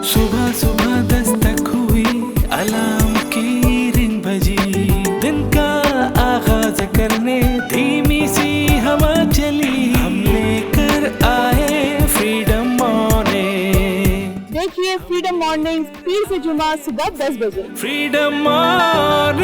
सुबह सुबह दस्तक हुई, अलार्म की रिंग बजी, दिन का आगाज करने धीमी सी हवा चली, हम लेकर आए फ्रीडम मॉर्निंग। देखिए फ्रीडम मॉर्निंग पीर से जुमा सुबह 10 बजे। Freedom mornings.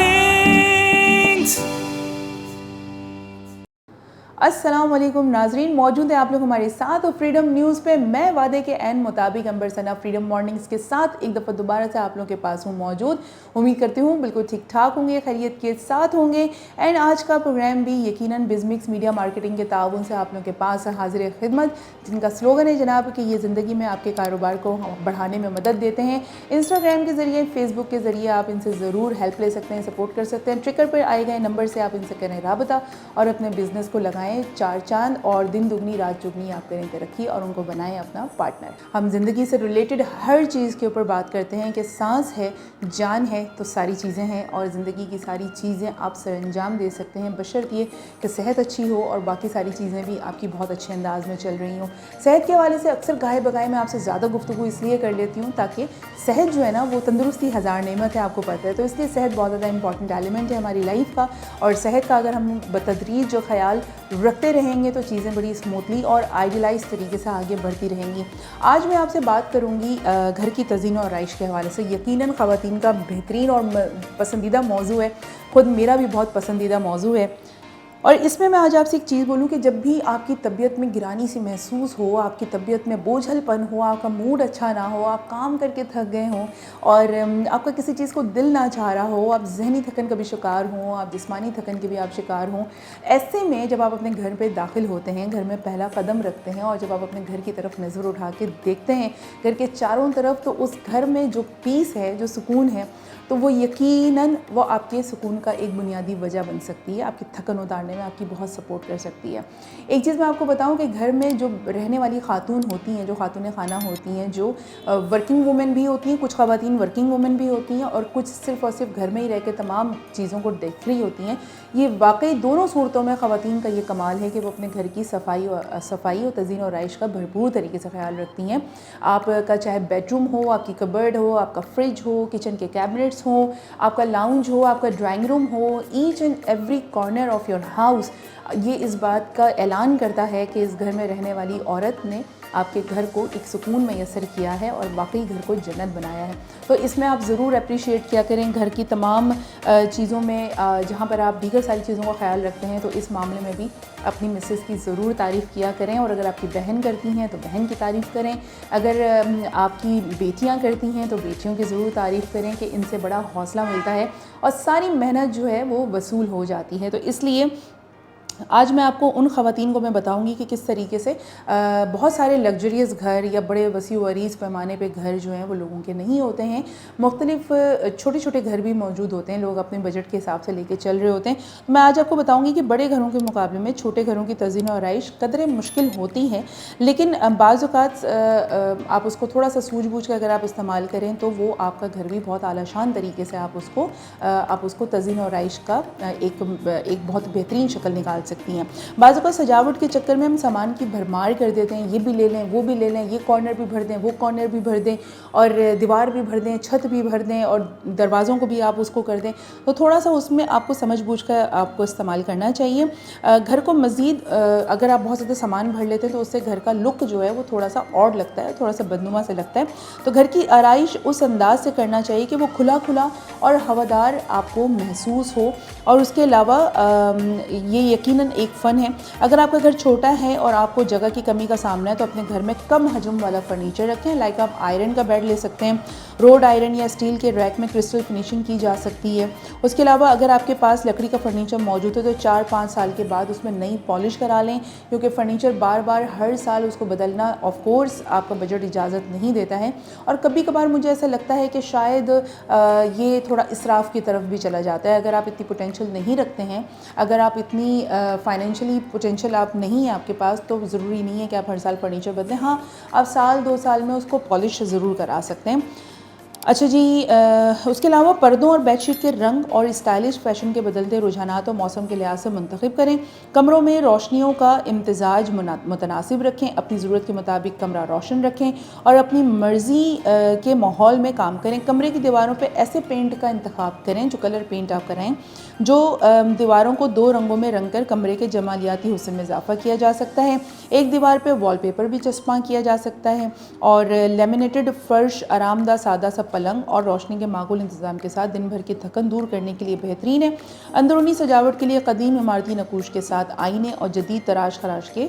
अस्सलाम वालेकुम नाजरीन, मौजूद है आप लोग हमारे साथ और फ्रीडम न्यूज़ पे मैं वादे के एन मुताबिक अंबर सना फ्रीडम मॉर्निंग्स के साथ एक दफ़ा दोबारा से आप लोगों के पास हूँ मौजूद। उम्मीद करती हूँ बिल्कुल ठीक ठाक होंगे, खैरियत के साथ होंगे। एंड आज का प्रोग्राम भी यकीनन बिजमिक्स मीडिया मार्केटिंग के ताउन से आप लोगों के पास हाजिर खिदमत, जिनका स्लोगन है जनाब कि ये ज़िंदगी में आपके कारोबार को बढ़ाने में मदद देते हैं। इंस्टाग्राम के ज़रिए, फेसबुक के ज़रिए आप इनसे ज़रूर हेल्प ले सकते हैं, सपोर्ट कर सकते हैं। ट्रिकर पर आए गए नंबर से आप इनसे करें राबता और अपने बिजनेस को लगाएं चार चांद और दिन दुगनी रात चुगनी आप करें तरक्की और उनको बनाएं अपना पार्टनर। हम ज़िंदगी से रिलेटेड हर चीज़ के ऊपर बात करते हैं कि सांस है, जान है तो सारी चीज़ें हैं और ज़िंदगी की सारी चीज़ें आप सरअंजाम दे सकते हैं बशर्ते कि सेहत अच्छी हो और बाकी सारी चीज़ें भी आपकी बहुत अच्छे अंदाज में चल रही हों। सेहत के हवाले से अक्सर गाहे बगाए मैं आपसे ज़्यादा गुफ्तगू इसलिए कर लेती हूँ ताकि सेहत जो है ना वो तंदुरुस्ती हज़ार नेमत है, आपको पता है। तो इसलिए सेहत बहुत ज़्यादा इंपॉर्टेंट एलिमेंट है हमारी लाइफ का और सेहत का अगर हम बतदरीज जो ख्याल रखते रहेंगे तो चीज़ें बड़ी स्मूथली और आइडियलाइज तरीके से आगे बढ़ती रहेंगी। आज मैं आपसे बात करूंगी घर की तज़ीन और आइश के हवाले से। यकीनन ख़वातीन का बेहतरीन और पसंदीदा मौजू है, ख़ुद मेरा भी बहुत पसंदीदा मौजू है। और इसमें मैं आज आपसे एक चीज़ बोलूँ कि जब भी आपकी तबीयत में गिरानी सी महसूस हो, आपकी तबीयत में बोझलपन हो, आपका मूड अच्छा ना हो, आप काम करके थक गए हों और आपका किसी चीज़ को दिल ना चाह रहा हो, आप जहनी थकन का भी शिकार हों, आप जिस्मानी थकन के भी आप शिकार हों, ऐसे में जब आप अपने घर पे दाखिल होते हैं, घर में पहला कदम रखते हैं और जब आप अपने घर की तरफ नज़र उठा के देखते हैं घर के चारों तरफ, तो उस घर में जो पीस है, जो सुकून है, तो वो यकीनन वो आपके सुकून का एक बुनियादी वजह बन सकती है, आपकी थकन उतारने में आपकी बहुत सपोर्ट कर सकती है। एक चीज़ मैं आपको बताऊं कि घर में जो रहने वाली खातून होती हैं, जो खातून खाना होती हैं, जो वर्किंग वुमेन भी होती हैं, कुछ ख़वातीन वर्किंग वुमेन भी होती हैं और कुछ सिर्फ़ और सिर्फ घर में ही रह के तमाम चीज़ों को देख रही होती हैं। ये वाकई दोनों सूरतों में ख़वातीन का ये कमाल है कि वो अपने घर की सफाई और तज़ीन और आइश का भरपूर तरीके से ख्याल रखती हैं। आपका चाहे बेडरूम हो, आपकी कबर्ड हो, आपका फ्रिज हो, किचन के कैबिनेट्स हो, आपका लाउंज हो, आपका ड्राइंग रूम हो, each and every corner of your house ये इस बात का ऐलान करता है कि इस घर में रहने वाली औरत ने आपके घर को एक सुकून मैसर किया है और वाकई घर को जन्नत बनाया है। तो इसमें आप ज़रूर अप्रिशिएट किया करें घर की तमाम चीज़ों में, जहाँ पर आप दीगर सारी चीज़ों का ख्याल रखते हैं तो इस मामले में भी अपनी मिसेस की ज़रूर तारीफ़ किया करें। और अगर आपकी बहन करती हैं तो बहन की तारीफ़ करें, अगर आपकी बेटियाँ करती हैं तो बेटियों की ज़रूर तारीफ़ करें कि इनसे बड़ा हौसला मिलता है और सारी मेहनत जो है वो वसूल हो जाती है। तो इसलिए आज मैं आपको उन ख़वातीन को मैं बताऊंगी कि किस तरीके से बहुत सारे लग्जरियस घर या बड़े वसी वरीज़ पैमाने पे घर जो हैं वो लोगों के नहीं होते हैं। मुख्तलिफ छोटे छोटे घर भी मौजूद होते हैं, लोग अपने बजट के हिसाब से लेके चल रहे होते हैं। मैं आज आपको बताऊंगी कि बड़े घरों के मुकाबले में छोटे घरों की तज़ीन और आइश कदरे मुश्किल होती हैं, लेकिन बाज़ औक़ात आप उसको थोड़ा सा सूझबूझ कर अगर आप इस्तेमाल करें तो वो आपका घर भी बहुत आलाशान तरीके से आप उसको तज़ीन और आइश का एक बहुत बेहतरीन शक्ल निकाल सकती हैं। बाज़ का सजावट के चक्कर में हम सामान की भरमार कर देते हैं, ये भी ले लें, वो भी ले लें, ये कॉर्नर भी भर दें, वो कॉर्नर भी भर दें और दीवार भी भर दें, छत भी भर दें और दरवाज़ों को भी आप उसको कर दें। तो थोड़ा सा उसमें आपको समझ बूझ कर आपको इस्तेमाल करना चाहिए। घर को मज़ीद अगर आप बहुत ज़्यादा सामान भर लेते हैं तो उससे घर का लुक जो है वो थोड़ा सा ऑड लगता है, थोड़ा सा बदनुमा से लगता है। तो घर की आराइश उस अंदाज से करना चाहिए कि वो खुला खुला और हवादार आपको महसूस हो। और उसके अलावा ये यकीनन एक फ़न है। अगर आपका घर छोटा है और आपको जगह की कमी का सामना है तो अपने घर में कम हजम वाला फर्नीचर रखें। लाइक आप आयरन का बेड ले सकते हैं, रोड आयरन या स्टील के रैक में क्रिस्टल फिनिशिंग की जा सकती है। उसके अलावा अगर आपके पास लकड़ी का फर्नीचर मौजूद है तो 4-5 साल के बाद उसमें नई पॉलिश करा लें, क्योंकि फ़र्नीचर बार बार हर साल उसको बदलना ऑफ कोर्स आपका बजट इजाज़त नहीं देता है। और कभी कभार मुझे ऐसा लगता है कि शायद ये थोड़ा इसराफ़ की तरफ भी चला जाता है। अगर आप इतनी पोटेंशियल नहीं रखते हैं, अगर आप इतनी फाइनेंशियली पोटेंशियल आप नहीं है आपके पास, तो ज़रूरी नहीं है कि आप हर साल फर्नीचर बदलें। हाँ, आप साल 2 साल में उसको पॉलिश ज़रूर करा सकते हैं। अच्छा जी, उसके अलावा पर्दों और बेडशीट के रंग और स्टाइलिश फैशन के बदलते रुझानात और मौसम के लिहाज से मुंतखब करें। कमरों में रोशनियों का इम्तजाज मुतनासिब रखें, अपनी ज़रूरत के मुताबिक कमरा रोशन रखें और अपनी मर्ज़ी के माहौल में काम करें। कमरे की दीवारों पर ऐसे पेंट का इंतखाब करें, जो कलर पेंट आप कराएँ, जो दीवारों को 2 रंगों में रंग कर कमरे के जमालियाती हुस्न में इजाफा किया जा सकता है। एक दीवार पर वॉलपेपर भी चस्पा किया जा सकता है और लेमिनेटेड फर्श, आरामदा सादा सा पलंग और रोशनी के माकूल इंतजाम के साथ दिन भर की थकन दूर करने के लिए बेहतरीन है। अंदरूनी सजावट के लिए कदीम इमारती नकूश के साथ आईने और जदीद तराश खराश के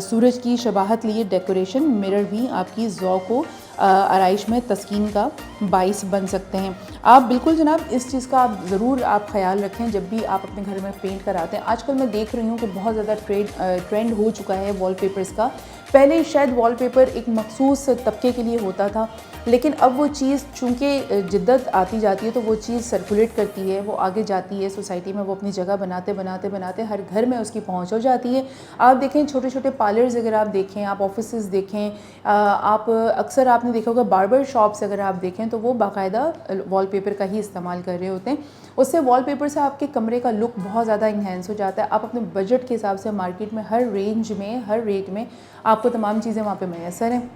सूरज की शबाहत लिए डेकोरेशन मिरर भी आपकी ज़ौक़ को आराइश में तस्कीन का बाइस बन सकते हैं। आप बिल्कुल जनाब इस चीज़ का आप ज़रूर आप ख्याल रखें जब भी आप अपने घर में पेंट कराते हैं। आजकल मैं देख रही हूँ कि बहुत ज़्यादा ट्रेंड हो चुका है वॉलपेपर्स का। पहले शायद वॉलपेपर एक मखसूस तबके के लिए होता था, लेकिन अब वो चीज़ चूँकि जिद्दत आती जाती है तो वो चीज़ सर्कुलेट करती है, वो आगे जाती है सोसाइटी में, वो अपनी जगह बनाते हर घर में उसकी पहुंच हो जाती है। आप देखें छोटे छोटे पार्लर्स अगर आप देखें, आप ऑफिसेस देखें, आप अक्सर आपने देखा होगा बार्बर शॉप्स अगर आप देखें तो वो बाकायदा वॉलपेपर का ही इस्तेमाल कर रहे होते हैं। उससे वॉलपेपर से आपके कमरे का लुक बहुत ज़्यादा इन्हेंस हो जाता है। आप अपने बजट के हिसाब से मार्केट में हर रेंज में, हर रेट में आपको तमाम चीज़ें वहाँ पे मैसर हैं।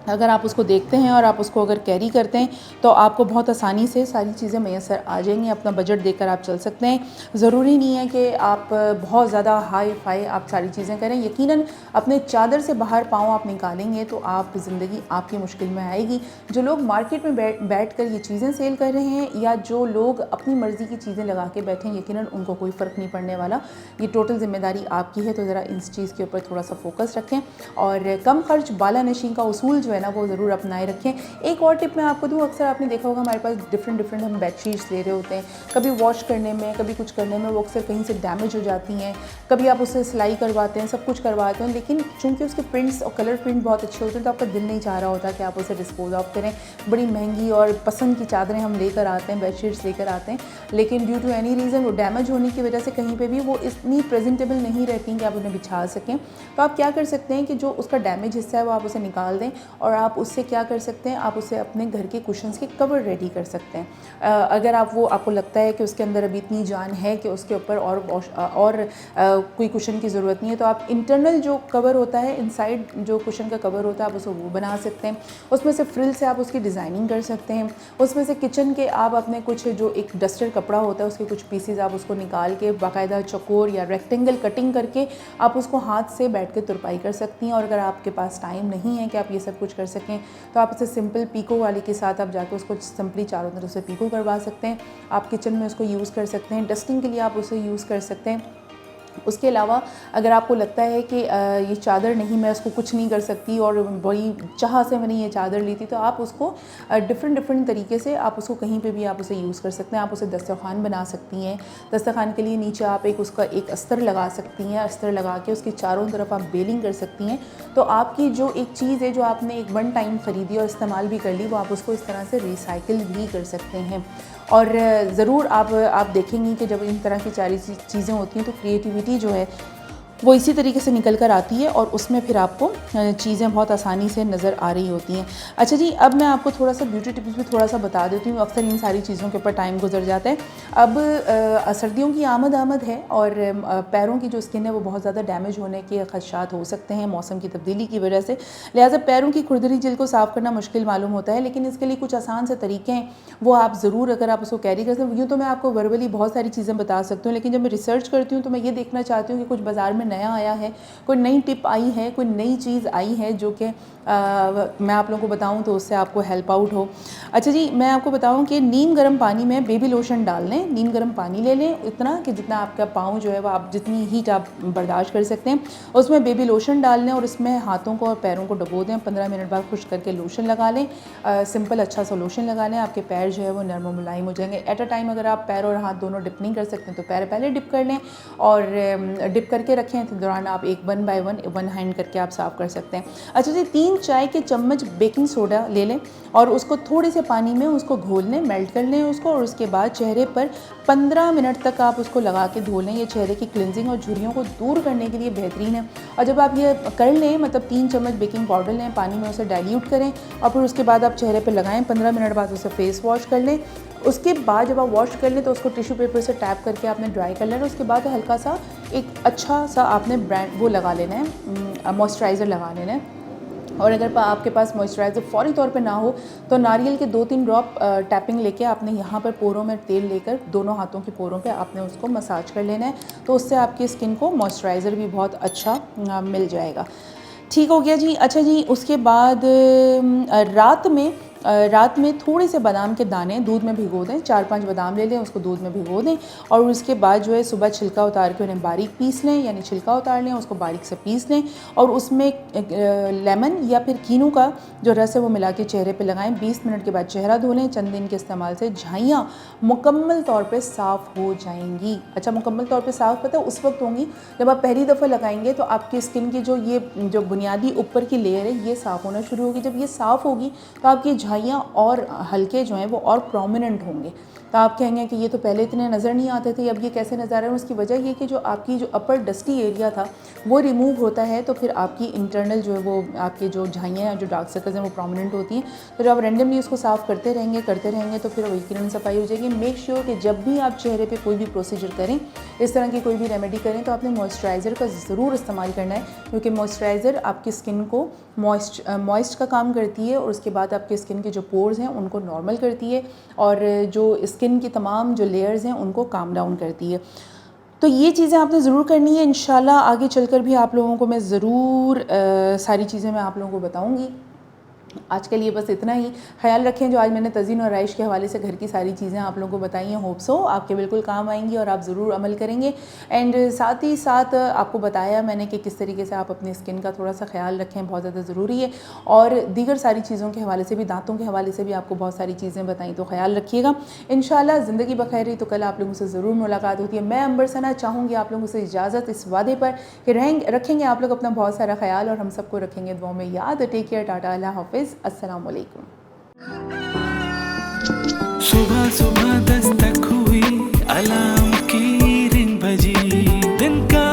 अगर आप उसको देखते हैं और आप उसको अगर कैरी करते हैं तो आपको बहुत आसानी से सारी चीज़ें मैसर आ जाएंगी। अपना बजट देखकर आप चल सकते हैं। ज़रूरी नहीं है कि आप बहुत ज़्यादा हाई फाई आप सारी चीज़ें करें। यकीनन अपने चादर से बाहर पाँव आप निकालेंगे तो आप ज़िंदगी आपकी मुश्किल में आएगी। जो लोग मार्केट में बैठ कर ये चीज़ें सेल कर रहे हैं या जो लोग अपनी मर्ज़ी की चीज़ें लगा के बैठे हैं, यकीनन उनको कोई फ़र्क नहीं पड़ने वाला। ये टोटल ज़िम्मेदारी आपकी है, तो ज़रा इस चीज़ के ऊपर थोड़ा सा फोकस रखें और कम खर्च बाला नशी का उसूल जो है ना वो ज़रूर अपनाए रखें। एक और टिप मैं आपको दूँ, अक्सर आपने देखा होगा हमारे पास डिफरेंट हम बेडशीट्स ले रहे होते हैं, कभी वॉश करने में, कभी कुछ करने में वो अक्सर कहीं से डैमेज हो जाती हैं, कभी आप उससे सिलाई करवाते हैं, सब कुछ करवाते हैं, लेकिन चूँकि उसके प्रिंट्स और कलर प्रिंट बहुत अच्छे होते हैं तो आपका दिल नहीं चाह रहा होता कि आप उसे डिस्पोज ऑफ करें। बड़ी महंगी और पसंद की चादरें हम लेकर आते हैं, बेडशीट्स लेकर आते हैं, लेकिन ड्यू टू एनी रीज़न वो डैमेज होने की वजह से कहीं पर भी वो इतनी प्रेजेंटेबल नहीं रहती कि आप उन्हें बिछा सकें। तो आप क्या कर सकते हैं कि जो उसका डैमेज हिस्सा है वो आप उसे निकाल दें और आप उससे क्या कर सकते हैं, आप उसे अपने घर के कुशन्स के कवर रेडी कर सकते हैं। अगर आपको लगता है कि उसके अंदर अभी इतनी जान है कि उसके ऊपर और कोई कुशन की ज़रूरत नहीं है, तो आप इंटरनल जो कवर होता है, इनसाइड जो कुशन का कवर होता है, आप उसको वो बना सकते हैं। उसमें से फ्रिल से आप उसकी डिज़ाइनिंग कर सकते हैं। उसमें से किचन के आप अपने कुछ जो एक डस्टर कपड़ा होता है उसके कुछ पीसेज आप उसको निकाल के बाकायदा चौकोर या रेक्टेंगल कटिंग करके आप उसको हाथ से बैठ के तुरपाई कर सकती हैं। और अगर आपके पास टाइम नहीं है कि आप ये सब कुछ कर सकें तो आप उसे सिंपल पीको वाले के साथ आप जाके उसको सिंपली चारों तरफ से पीको करवा सकते हैं। आप किचन में उसको यूज़ कर सकते हैं, डस्टिंग के लिए आप उसे यूज़ कर सकते हैं। उसके अलावा अगर आपको लगता है कि ये चादर नहीं, मैं उसको कुछ नहीं कर सकती और बड़ी चाह से मैंने ये चादर ली थी, तो आप उसको डिफरेंट तरीके से आप उसको कहीं पे भी आप उसे यूज़ कर सकते हैं। आप उसे दस्तरखान बना सकती हैं। दस्तरखान के लिए नीचे आप उसका एक अस्तर लगा सकती हैं। अस्तर लगा के उसके चारों तरफ आप बेलिंग कर सकती हैं। तो आपकी जो एक चीज़ है जो आपने एक वन टाइम ख़रीदी और इस्तेमाल भी कर ली, वो आप उसको इस तरह से रिसाइकिल भी कर सकते हैं। और ज़रूर आप देखेंगी कि जब इन तरह की सारी चीज़ें होती हैं तो क्रिएटिविटी जो है वो इसी तरीके से निकल कर आती है और उसमें फिर आपको चीज़ें बहुत आसानी से नज़र आ रही होती हैं। अच्छा जी, अब मैं आपको थोड़ा सा ब्यूटी टिप्स भी थोड़ा सा बता देती हूँ। अक्सर इन सारी चीज़ों के ऊपर टाइम गुजर जाता है। अब सर्दियों की आमद है और पैरों की जो स्किन है वो बहुत ज़्यादा डैमेज होने के खदशात हो सकते हैं मौसम की तब्दीली की वजह से। लिहाजा पैरों की खुरदरी जिल्द को साफ़ करना मुश्किल मालूम होता है, लेकिन इसके लिए कुछ आसान से तरीके हैं, वो आप ज़रूर अगर आप उसको कैरी करते हैं। यूँ तो मैं आपको वर्बली बहुत सारी चीज़ें बता सकती हूँ, लेकिन जब मैं रिसर्च करती हूँ तो मैं ये देखना चाहती हूँ कि कुछ बाज़ार में नया आया है, कोई नई टिप आई है, कोई नई चीज़ आई है जो कि मैं आप लोगों को बताऊं तो उससे आपको हेल्प आउट हो। अच्छा जी, मैं आपको बताऊं कि नीम गर्म पानी में बेबी लोशन डाल लें। नीम गर्म पानी ले लें इतना कि जितना आपका पाँव जो है वो आप जितनी हीट आप बर्दाश्त कर सकते हैं, उसमें बेबी लोशन डाल लें और इसमें हाथों को और पैरों को डुबो दें। 15 मिनट बाद खुश्क करके लोशन लगा लें। सिंपल अच्छा सा लोशन लगा लें, आपके पैर जो है वो नरम और मुलायम हो जाएंगे। एट अ टाइम अगर आप पैर और हाथ दोनों डिप नहीं कर सकते तो पैर पहले डिप कर लें और डिप करके रखें रखें, इस दौरान आप एक 1 बाय 1 हैंड करके आप साफ़ कर सकते हैं। अच्छा जी, 3 चाय के चम्मच बेकिंग सोडा ले लें और उसको थोड़े से पानी में उसको घोल लें, मेल्ट कर लें उसको, और उसके बाद चेहरे पर 15 मिनट तक आप उसको लगा के धो लें। ये चेहरे की क्लिनजिंग और झुर्रियों को दूर करने के लिए बेहतरीन है। और जब आप ये कर लें, मतलब 3 चम्मच बेकिंग पाउडर लें, पानी में उसे डाइल्यूट करें और फिर उसके बाद आप चेहरे पर लगाएं। 15 मिनट बाद उसे फेस वॉश कर लें। उसके बाद जब आप वॉश कर लें तो उसको टिश्यू पेपर से टैप करके आपने ड्राई कर लेना। उसके बाद हल्का सा एक अच्छा सा आपने ब्रांड वो लगा लेना है, मॉइस्चराइज़र लगा लेना है। और अगर आपके पास मॉइस्चराइज़र फ़ौरी तौर पे ना हो तो नारियल के 2-3 ड्रॉप टैपिंग लेके आपने यहाँ पर पोरों में तेल लेकर दोनों हाथों के पोरों पे आपने उसको मसाज कर लेना है। तो उससे आपकी स्किन को मॉइस्चराइज़र भी बहुत अच्छा मिल जाएगा। ठीक हो गया जी। अच्छा जी, उसके बाद रात में थोड़े से बादाम के दाने दूध में भिगो दें। 4-5 बादाम ले लें, उसको दूध में भिगो दें और उसके बाद जो है सुबह छिलका उतार के उन्हें बारीक पीस लें, यानी छिलका उतार लें, उसको बारीक से पीस लें और उसमें लेमन या फिर कीनू का जो रस है वो मिला के चेहरे पे लगाएं। 20 मिनट के बाद चेहरा धो लें। चंद दिन के इस्तेमाल से झाइयाँ मुकम्मल तौर पे साफ़ हो जाएंगी। अच्छा, मुकम्मल तौर पे साफ़ पता है उस वक्त होंगी जब आप पहली दफ़ा लगाएंगे तो आपकी स्किन की जो बुनियादी ऊपर की लेयर है ये साफ़ होना शुरू होगी। जब ये साफ़ होगी तो आपकी झाइयाँ और हल्के जो हैं वो और प्रोमिनेंट होंगे। तो आप कहेंगे कि ये तो पहले इतने नज़र नहीं आते थे, अब ये कैसे नज़र आ रहे हैं? उसकी वजह ये कि जो आपकी जो अपर डस्टी एरिया था वो रिमूव होता है, तो फिर आपकी इंटरनल जो है वो आपकी जो झाइयाँ हैं, जो डार्क सर्कल्स हैं वो प्रोमिनेंट होती हैं। तो जब आप रेंडमली उसको साफ़ करते रहेंगे तो फिर यकीनन सफाई हो जाएगी। मेक श्योर कि जब भी आप चेहरे पर कोई भी प्रोसीजर करें, इस तरह की कोई भी रेमेडी करें, तो आपने मॉइस्चराइज़र का ज़रूर इस्तेमाल करना है, क्योंकि मॉइस्चराइज़र आपकी स्किन को मॉइस्ट का काम करती है और उसके बाद आपकी स्किन के जो पोर्स हैं उनको नॉर्मल करती है और जो स्किन की तमाम जो लेयर्स हैं उनको काम डाउन करती है। तो ये चीज़ें आपने ज़रूर करनी है। इंशाल्लाह आगे चलकर भी आप लोगों को मैं ज़रूर सारी चीज़ें मैं आप लोगों को बताऊँगी। आज के लिए बस इतना ही। ख्याल रखें, जो आज मैंने तज़ीन और आइश के हवाले से घर की सारी चीज़ें आप लोगों को बताई हैं, होप सो आपके बिल्कुल काम आएंगी और आप ज़रूर अमल करेंगे। एंड साथ ही साथ आपको बताया मैंने कि किस तरीके से आप अपनी स्किन का थोड़ा सा ख्याल रखें, बहुत ज़्यादा ज़रूरी है। और दीगर सारी चीज़ों के हवाले से भी, दांतों के हवाले से भी आपको बहुत सारी चीज़ें बताई, तो ख्याल रखिएगा। इंशाल्लाह ज़िंदगी बखैर रही तो कल आप लोगों से ज़रूर मुलाकात होती है। मैं अंबर सना चाहूँगी आप लोगों से इजाज़त इस वादे पर कि रखेंगे आप लोग अपना बहुत सारा ख्याल और हम सबको रखेंगे दुआओं में याद। टेक केयर, टाटा, अल्लाह हाफिज़, अस्सलाम वालेकुम। सुबह सुबह दस्तक हुई, अलार्म की रिंग बजी, दिन का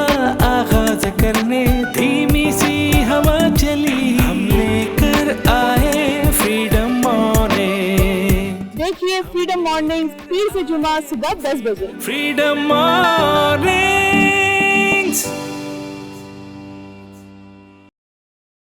आगाज करने धीमी सी हवा चली, हम लेकर आए फ्रीडम मॉर्निंग। देखिए फ्रीडम मॉर्निंग फिर से जुमा सुबह 10 बजे। Freedom mornings.